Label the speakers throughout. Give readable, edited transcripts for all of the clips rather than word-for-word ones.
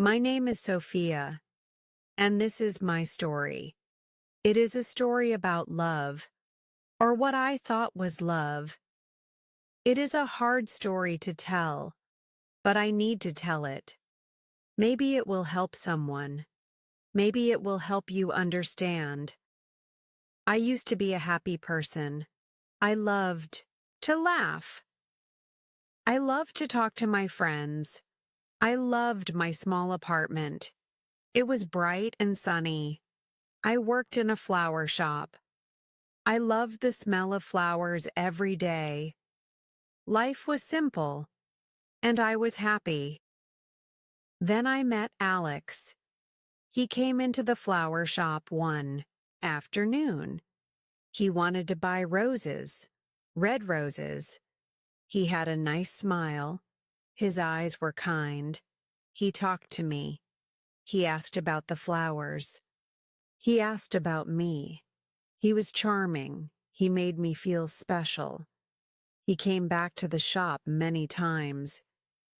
Speaker 1: My name is Sophia, and this is my story. It is a story about love, or what I thought was love. It is a hard story to tell, but I need to tell it. Maybe it will help someone. Maybe it will help you understand. I used to be a happy person. I loved to laugh. I loved to talk to my friends. I loved my small apartment. It was bright and sunny. I worked in a flower shop. I loved the smell of flowers every day. Life was simple, and I was happy. Then I met Alex. He came into the flower shop one afternoon. He wanted to buy roses, red roses. He had a nice smile. His eyes were kind. He talked to me. He asked about the flowers. He asked about me. He was charming. He made me feel special. He came back to the shop many times.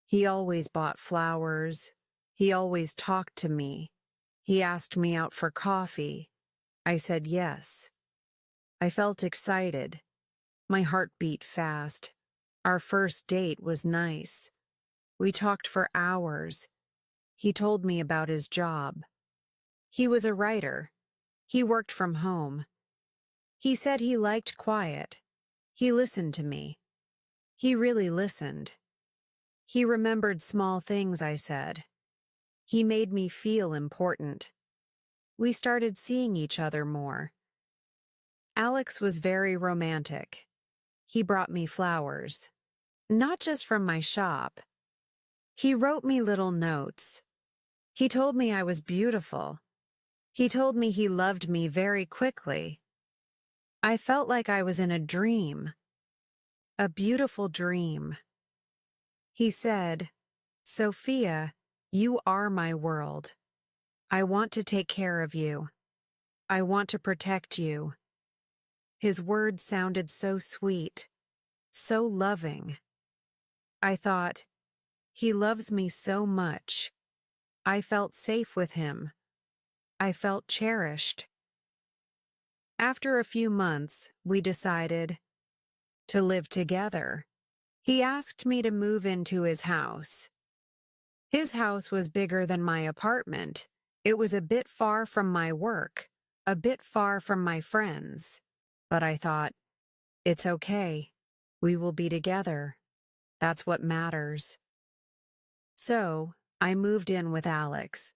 Speaker 1: He always bought flowers. He always talked to me. He asked me out for coffee. I said yes. I felt excited. My heart beat fast. Our first date was nice. We talked for hours. He told me about his job. He was a writer. He worked from home. He said he liked quiet. He listened to me. He really listened. He remembered small things I said. He made me feel important. We started seeing each other more. Alex was very romantic. He brought me flowers, not just from my shop. He wrote me little notes. He told me I was beautiful. He told me he loved me very quickly. I felt like I was in a dream, a beautiful dream. He said, "Sophia, you are my world. I want to take care of you. I want to protect you." His words sounded so sweet, so loving. I thought, he loves me so much. I felt safe with him. I felt cherished. After a few months, we decided to live together. He asked me to move into his house. His house was bigger than my apartment. It was a bit far from my work, a bit far from my friends. But I thought, it's okay. We will be together. That's what matters. So, I moved in with Alex.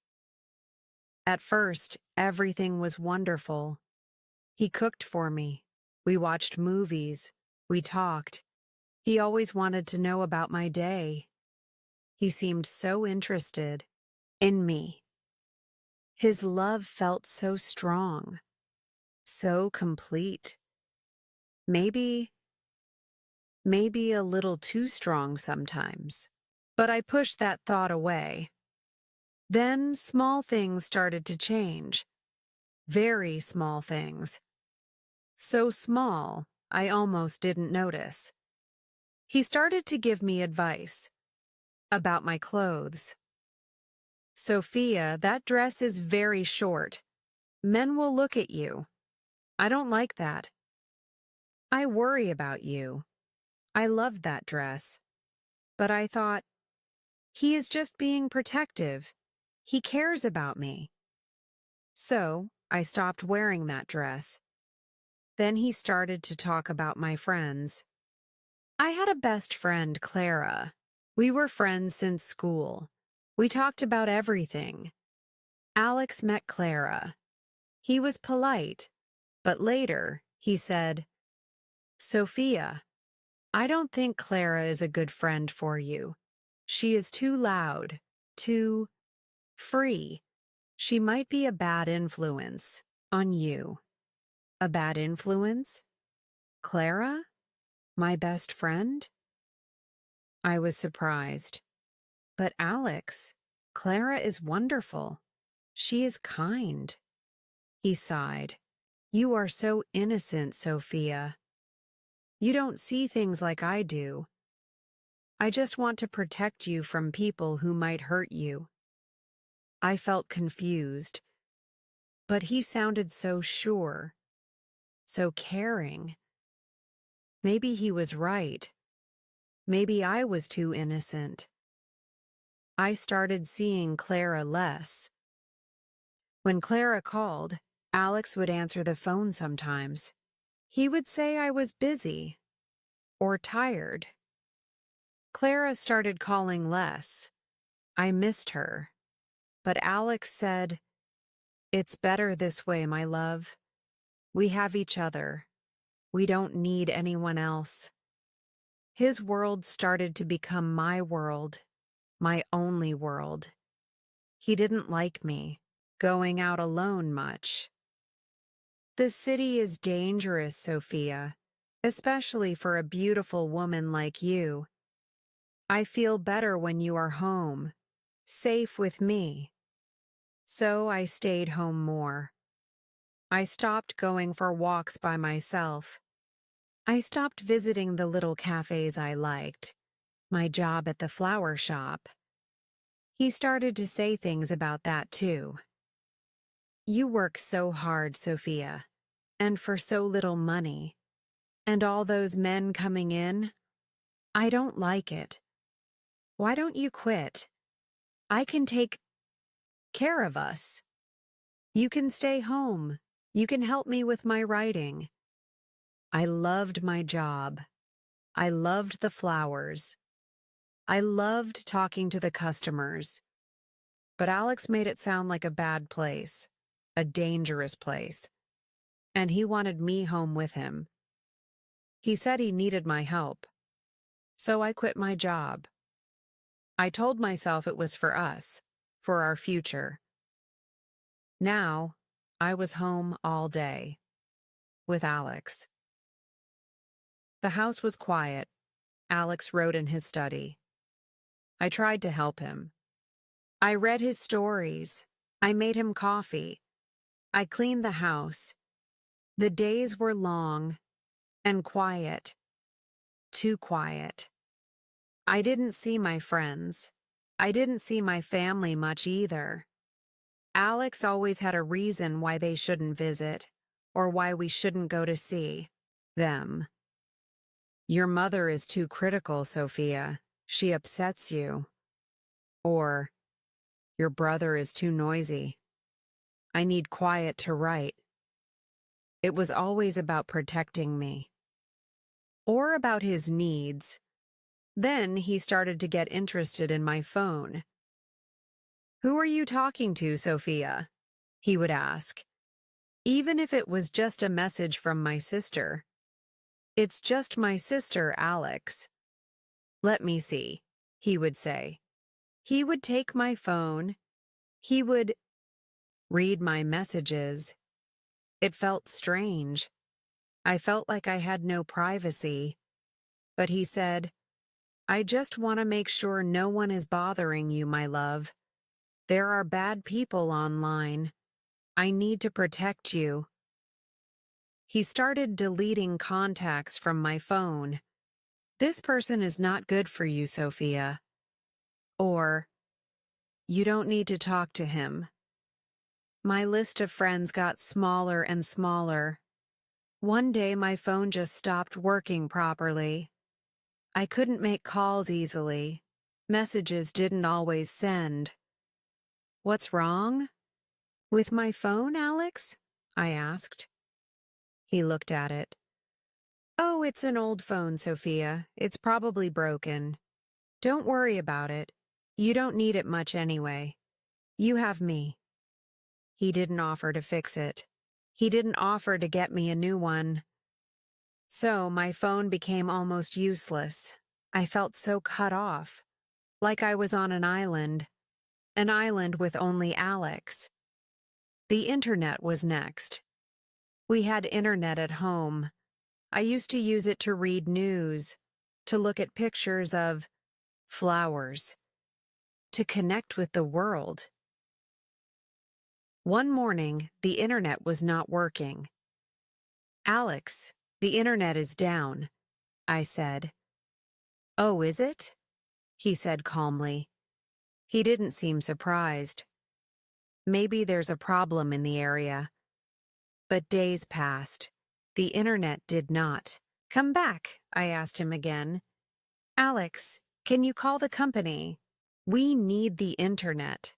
Speaker 1: At first, everything was wonderful. He cooked for me. We watched movies. We talked. He always wanted to know about my day. He seemed so interested in me. His love felt so strong, so complete. Maybe a little too strong sometimes. But I pushed that thought away. Then small things started to change. Very small things. So small, I almost didn't notice. He started to give me advice about my clothes. "Sophia, that dress is very short. Men will look at you. I don't like that. I worry about you. I loved that dress." But I thought, he is just being protective. He cares about me. So, I stopped wearing that dress. Then he started to talk about my friends. I had a best friend, Clara. We were friends since school. We talked about everything. Alex met Clara. He was polite, but later he said, "Sophia, I don't think Clara is a good friend for you. She is too loud, too free. She might be a bad influence on you." A bad influence? Clara? My best friend? I was surprised. But Alex, Clara is wonderful. She is kind. He sighed. "You are so innocent, Sophia. You don't see things like I do. I just want to protect you from people who might hurt you." I felt confused, but he sounded so sure, so caring. Maybe he was right. Maybe I was too innocent. I started seeing Clara less. When Clara called, Alex would answer the phone sometimes. He would say I was busy or tired. Clara started calling less. I missed her. But Alex said, "It's better this way, my love. We have each other. We don't need anyone else." His world started to become my world, my only world. He didn't like me going out alone much. The city is dangerous, Sophia, especially for a beautiful woman like you. I feel better when you are home, safe with me. So I stayed home more. I stopped going for walks by myself. I stopped visiting the little cafes I liked, my job at the flower shop. He started to say things about that too. "You work so hard, Sophia, and for so little money. And all those men coming in, I don't like it. Why don't you quit? I can take care of us. You can stay home. You can help me with my writing." I loved my job. I loved the flowers. I loved talking to the customers. But Alex made it sound like a bad place, a dangerous place. And he wanted me home with him. He said he needed my help. So I quit my job. I told myself it was for us, for our future. Now, I was home all day, with Alex. The house was quiet. Alex wrote in his study. I tried to help him. I read his stories. I made him coffee. I cleaned the house. The days were long and quiet. Too quiet. I didn't see my friends. I didn't see my family much either. Alex always had a reason why they shouldn't visit, or why we shouldn't go to see them. "Your mother is too critical, Sophia. She upsets you." Or, "Your brother is too noisy. I need quiet to write." It was always about protecting me. Or about his needs. Then he started to get interested in my phone. "Who are you talking to, Sophia?" he would ask. Even if it was just a message from my sister. "It's just my sister, Alex." "Let me see," he would say. He would take my phone. He would read my messages. It felt strange. I felt like I had no privacy. But he said, "I just want to make sure no one is bothering you, my love. There are bad people online. I need to protect you." He started deleting contacts from my phone. "This person is not good for you, Sophia." Or, "You don't need to talk to him." My list of friends got smaller and smaller. One day my phone just stopped working properly. I couldn't make calls easily. Messages didn't always send. "What's wrong?" "With my phone, Alex?" I asked. He looked at it. "Oh, it's an old phone, Sophia. It's probably broken. Don't worry about it. You don't need it much anyway. You have me." He didn't offer to fix it. He didn't offer to get me a new one. So my phone became almost useless. I felt so cut off, like I was on an island with only Alex. The internet was next. We had internet at home. I used to use it to read news, to look at pictures of flowers, to connect with the world. One morning, the internet was not working. "Alex, the internet is down," I said. "Oh, is it?" he said calmly. He didn't seem surprised. Maybe there's a problem in the area. But days passed. The internet did not. Come back, I asked him again. Alex, can you call the company? We need the internet.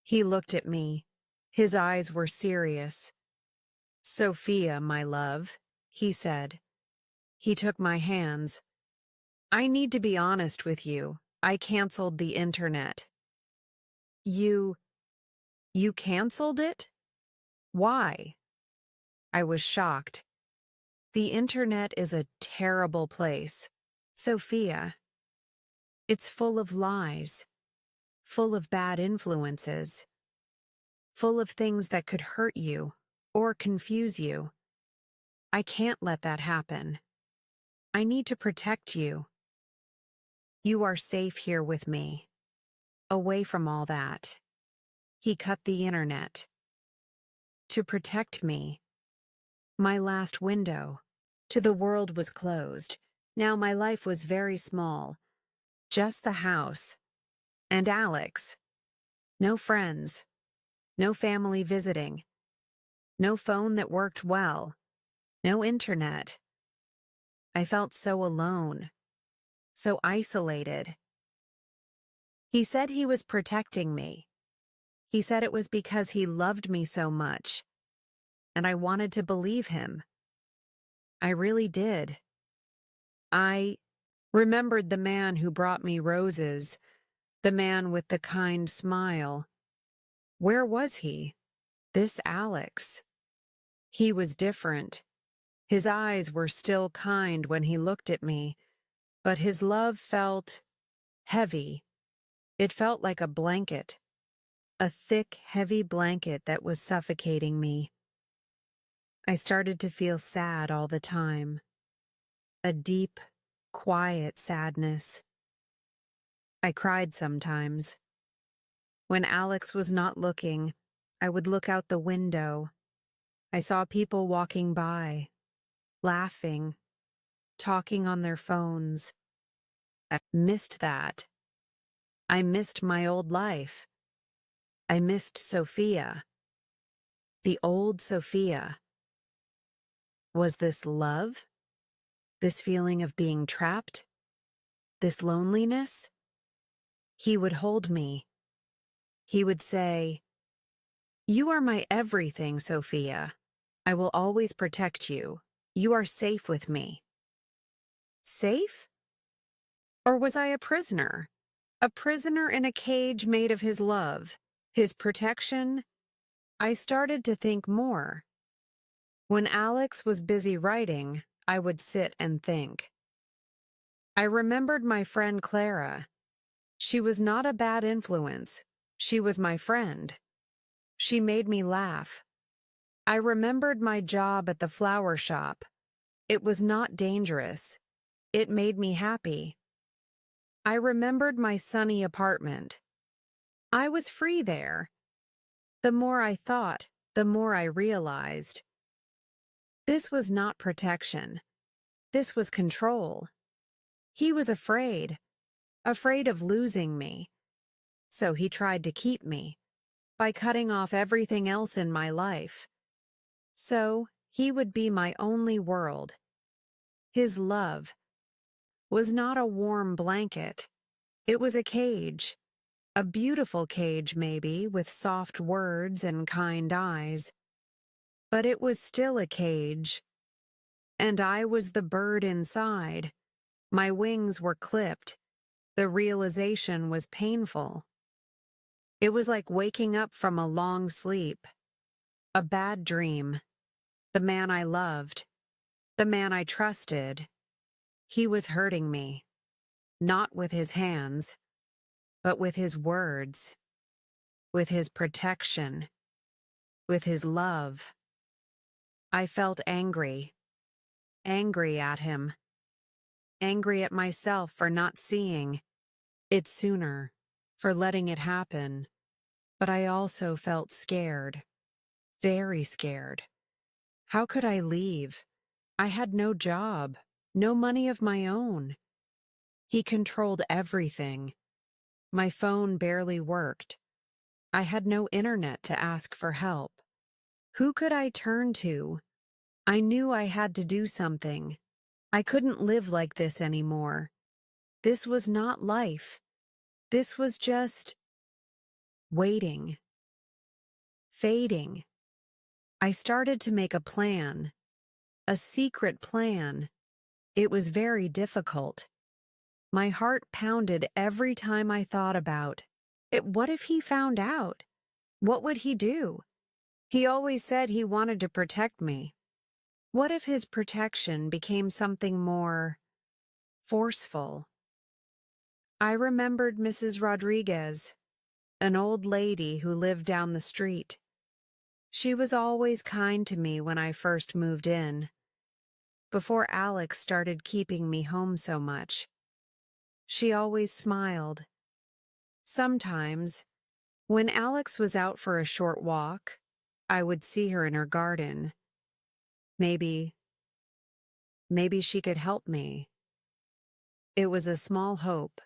Speaker 1: He looked at me. His eyes were serious. Sophia, my love, he said. He took my hands. I need to be honest with you. I canceled the internet. You canceled it? Why? I was shocked. The internet is a terrible place. Sophia, it's full of lies, full of bad influences, full of things that could hurt you or confuse you. I can't let that happen. I need to protect you. You are safe here with me, away from all that. He cut the internet. To protect me. My last window to the world was closed. Now my life was very small. Just the house. And Alex. No friends. No family visiting. No phone that worked well. No internet. I felt so alone. So isolated. He said he was protecting me. He said it was because he loved me so much. And I wanted to believe him. I really did. I remembered the man who brought me roses, the man with the kind smile. Where was he? This Alex. He was different. His eyes were still kind when he looked at me, but his love felt heavy. It felt like a blanket, a thick, heavy blanket that was suffocating me. I started to feel sad all the time, a deep, quiet sadness. I cried sometimes. When Alex was not looking, I would look out the window. I saw people walking by, laughing, talking on their phones. I missed that. I missed my old life. I missed Sophia. The old Sophia. Was this love? This feeling of being trapped? This loneliness? He would hold me. He would say, "You are my everything, Sophia. I will always protect you. You are safe with me." Safe? Or was I a prisoner? A prisoner in a cage made of his love, his protection? I started to think more. When Alex was busy writing, I would sit and think. I remembered my friend Clara. She was not a bad influence. She was my friend. She made me laugh. I remembered my job at the flower shop. It was not dangerous. It made me happy. I remembered my sunny apartment. I was free there. The more I thought, the more I realized. This was not protection. This was control. He was afraid of losing me. So he tried to keep me by cutting off everything else in my life. So he would be my only world. His love was not a warm blanket. It was a cage. A beautiful cage, maybe, with soft words and kind eyes. But it was still a cage. And I was the bird inside. My wings were clipped. The realization was painful. It was like waking up from a long sleep. A bad dream. The man I loved. The man I trusted. He was hurting me. Not with his hands, but with his words. With his protection. With his love. I felt angry. Angry at him. Angry at myself for not seeing it sooner, for letting it happen. But I also felt scared. Very scared. How could I leave? I had no job, no money of my own. He controlled everything. My phone barely worked. I had no internet to ask for help. Who could I turn to? I knew I had to do something. I couldn't live like this anymore. This was not life. This was just waiting, fading. I started to make a plan, a secret plan. It was very difficult. My heart pounded every time I thought about it. What if he found out? What would he do? He always said he wanted to protect me. What if his protection became something more forceful? I remembered Mrs. Rodriguez, an old lady who lived down the street. She was always kind to me when I first moved in, before Alex started keeping me home so much. She always smiled. Sometimes, when Alex was out for a short walk, I would see her in her garden. Maybe she could help me. It was a small hope,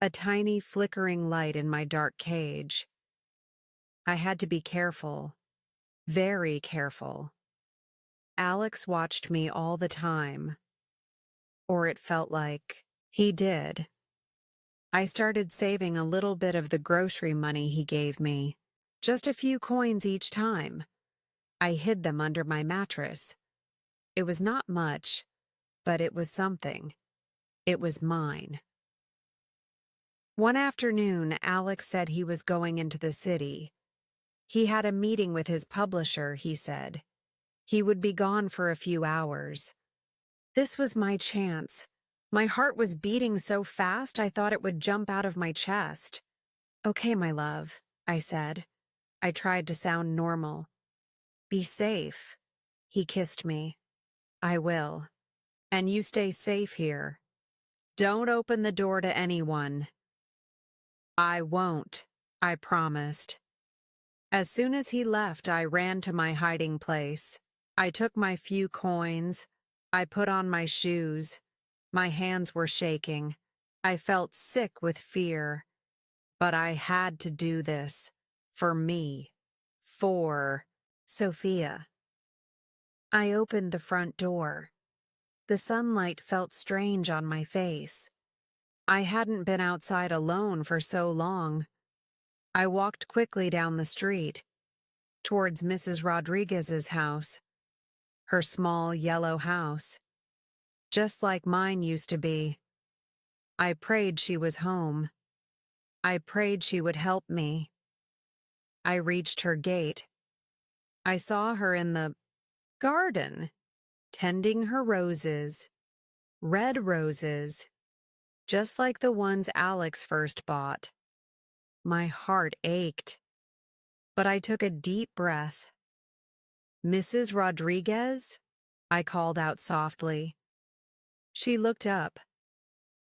Speaker 1: a tiny flickering light in my dark cage. I had to be careful, very careful. Alex watched me all the time, or it felt like he did. I started saving a little bit of the grocery money he gave me, just a few coins each time. I hid them under my mattress. It was not much, but it was something. It was mine. One afternoon, Alex said he was going into the city. He had a meeting with his publisher, he said. He would be gone for a few hours. This was my chance. My heart was beating so fast I thought it would jump out of my chest. Okay, my love, I said. I tried to sound normal. Be safe. He kissed me. I will. And you stay safe here. Don't open the door to anyone. I won't, I promised. As soon as he left, I ran to my hiding place. I took my few coins. I put on my shoes. My hands were shaking. I felt sick with fear. But I had to do this. For me. For Sophia. I opened the front door. The sunlight felt strange on my face. I hadn't been outside alone for so long. I walked quickly down the street, towards Mrs. Rodriguez's house, her small yellow house, just like mine used to be. I prayed she was home. I prayed she would help me. I reached her gate. I saw her in the garden, tending her roses, red roses, just like the ones Alex first bought. My heart ached, but I took a deep breath. Mrs. Rodriguez? I called out softly. She looked up.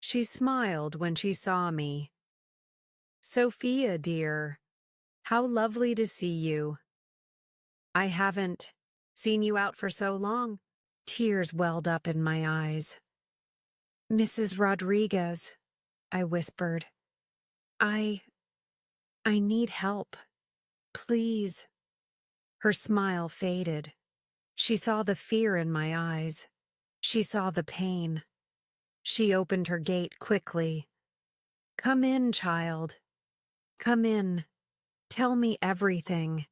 Speaker 1: She smiled when she saw me. Sophia, dear, how lovely to see you. I haven't seen you out for so long. Tears welled up in my eyes. Mrs. Rodriguez, I whispered. I need help. Please. Her smile faded. She saw the fear in my eyes. She saw the pain. She opened her gate quickly. Come in, child. Come in. Tell me everything.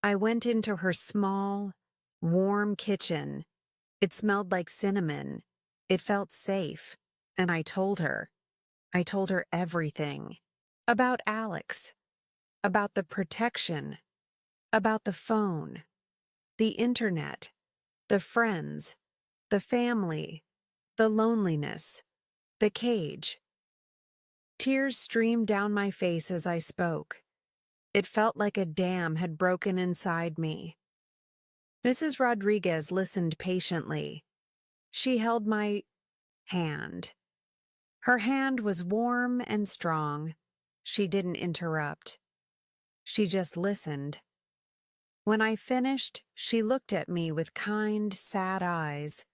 Speaker 1: I went into her small, warm kitchen. It smelled like cinnamon. It felt safe. And I told her. I told her everything. About Alex. About the protection. About the phone. The internet. The friends. The family. The loneliness. The cage. Tears streamed down my face as I spoke. It felt like a dam had broken inside me. Mrs. Rodriguez listened patiently. She held my hand. Her hand was warm and strong. She didn't interrupt. She just listened. When I finished, she looked at me with kind, sad eyes.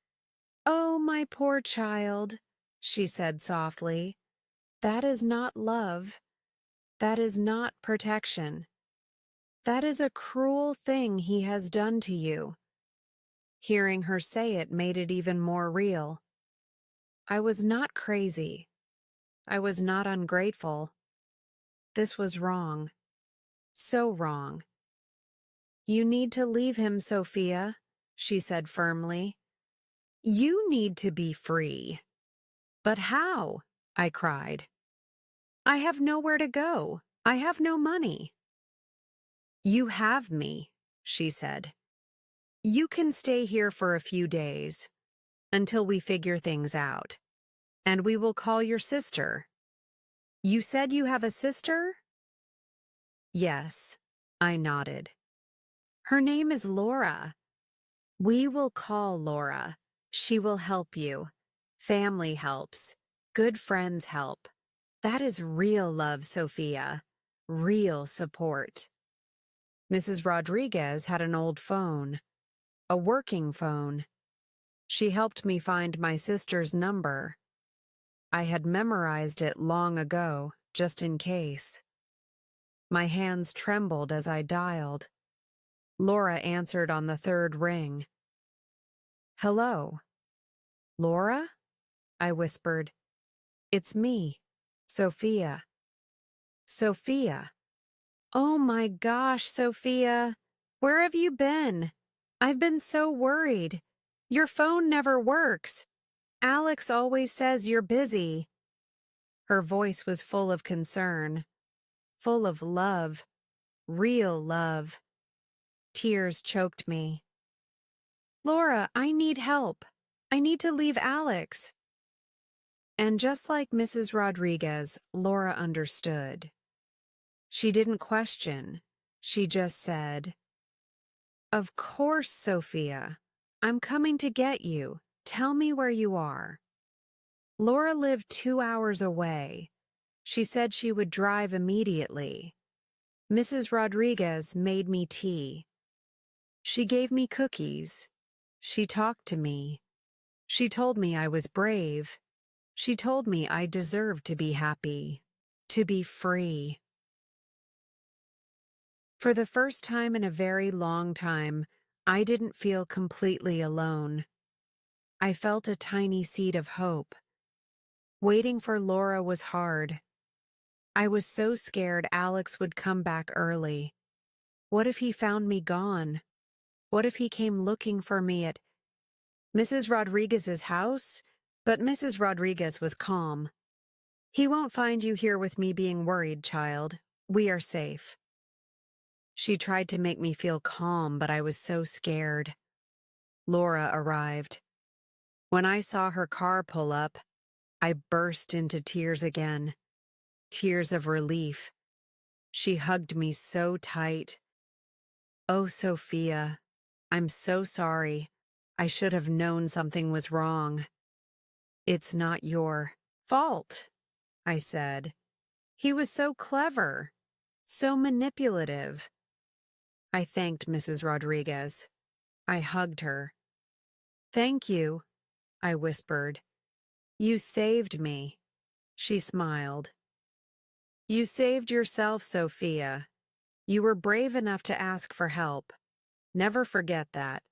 Speaker 1: Oh, my poor child, she said softly. That is not love. That is not protection. That is a cruel thing he has done to you. Hearing her say it made it even more real. I was not crazy. I was not ungrateful. This was wrong. So wrong. You need to leave him, Sophia, she said firmly. You need to be free. But how? I cried. I have nowhere to go. I have no money. You have me, she said. You can stay here for a few days until we figure things out, and we will call your sister. You said you have a sister? Yes, I nodded. Her name is Laura. We will call Laura. She will help you. Family helps. Good friends help. That is real love, Sophia. Real support. Mrs. Rodriguez had an old phone. A working phone. She helped me find my sister's number. I had memorized it long ago, just in case. My hands trembled as I dialed. Laura answered on the third ring. Hello. Laura? I whispered. It's me, Sophia. Sophia. Oh my gosh, Sophia. Where have you been? I've been so worried. Your phone never works. Alex always says you're busy. Her voice was full of concern, full of love, real love. Tears choked me. Laura, I need help. I need to leave Alex. And just like Mrs. Rodriguez, Laura understood. She didn't question. She just said, Of course, Sophia. I'm coming to get you. Tell me where you are. Laura lived 2 hours away. She said she would drive immediately. Mrs. Rodriguez made me tea. She gave me cookies. She talked to me. She told me I was brave. She told me I deserved to be happy, to be free. For the first time in a very long time, I didn't feel completely alone. I felt a tiny seed of hope. Waiting for Laura was hard. I was so scared Alex would come back early. What if he found me gone? What if he came looking for me at Mrs. Rodriguez's house? But Mrs. Rodriguez was calm. He won't find you here with me being worried, child. We are safe. She tried to make me feel calm, but I was so scared. Laura arrived. When I saw her car pull up, I burst into tears again. Tears of relief. She hugged me so tight. Oh, Sophia, I'm so sorry. I should have known something was wrong. It's not your fault, I said. He was so clever, so manipulative. I thanked Mrs. Rodriguez. I hugged her. Thank you, I whispered. You saved me. She smiled. You saved yourself, Sophia. You were brave enough to ask for help. Never forget that.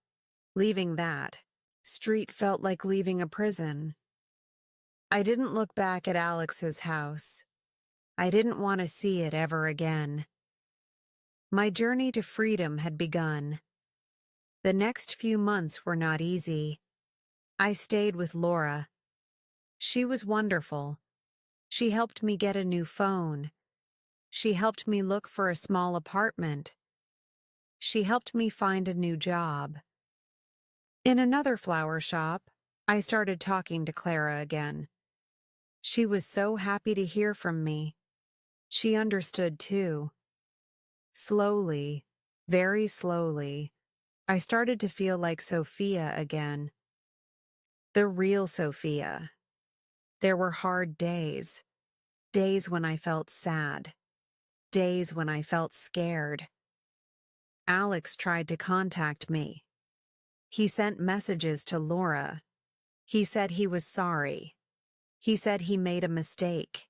Speaker 1: Leaving that street felt like leaving a prison. I didn't look back at Alex's house. I didn't want to see it ever again. My journey to freedom had begun. The next few months were not easy. I stayed with Laura. She was wonderful. She helped me get a new phone. She helped me look for a small apartment. She helped me find a new job. In another flower shop, I started talking to Clara again. She was so happy to hear from me. She understood too. Slowly, very slowly, I started to feel like Sophia again. The real Sophia. There were hard days. Days when I felt sad. Days when I felt scared. Alex tried to contact me. He sent messages to Laura. He said he was sorry. He said he made a mistake.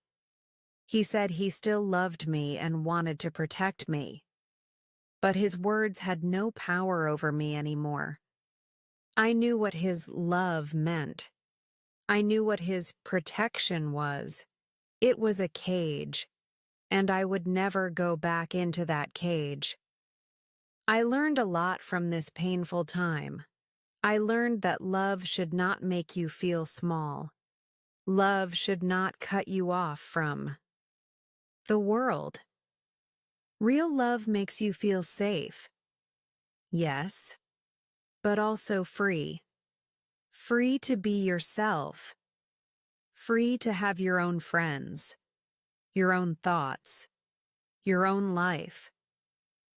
Speaker 1: He said he still loved me and wanted to protect me. But his words had no power over me anymore. I knew what his love meant. I knew what his protection was. It was a cage, and I would never go back into that cage. I learned a lot from this painful time. I learned that love should not make you feel small. Love should not cut you off from the world. Real love makes you feel safe. Yes, but also free. Free to be yourself. Free to have your own friends, your own thoughts, your own life.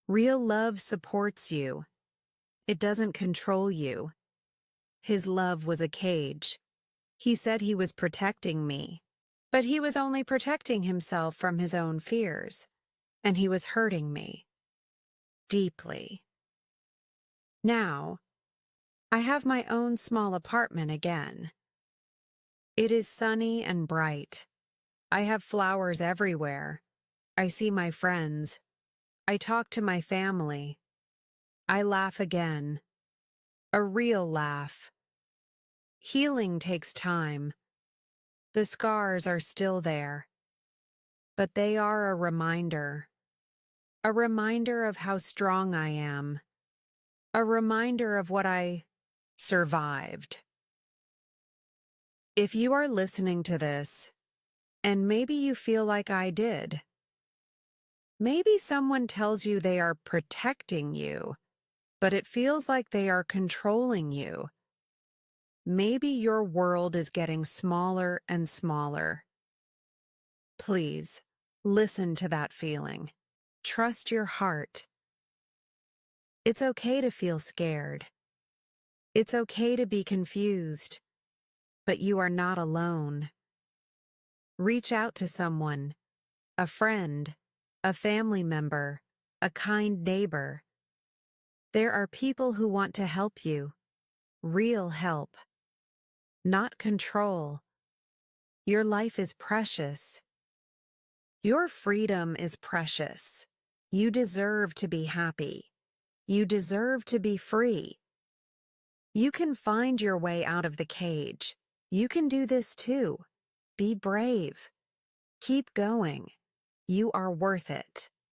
Speaker 1: Real love supports you. It doesn't control you. His love was a cage. He said he was protecting me, but he was only protecting himself from his own fears, and he was hurting me deeply. Now, I have my own small apartment again. It is sunny and bright. I have flowers everywhere. I see my friends. I talk to my family. I laugh again. A real laugh. Healing takes time. The scars are still there. But they are a reminder. A reminder of how strong I am. A reminder of what I survived. If you are listening to this, and maybe you feel like I did, maybe someone tells you they are protecting you, but it feels like they are controlling you. Maybe your world is getting smaller and smaller. Please, listen to that feeling. Trust your heart. It's okay to feel scared. It's okay to be confused, but you are not alone. Reach out to someone, a friend, a family member, a kind neighbor. There are people who want to help you. Real help. Not control. Your life is precious. Your freedom is precious. You deserve to be happy. You deserve to be free. You can find your way out of the cage. You can do this too. Be brave. Keep going. You are worth it.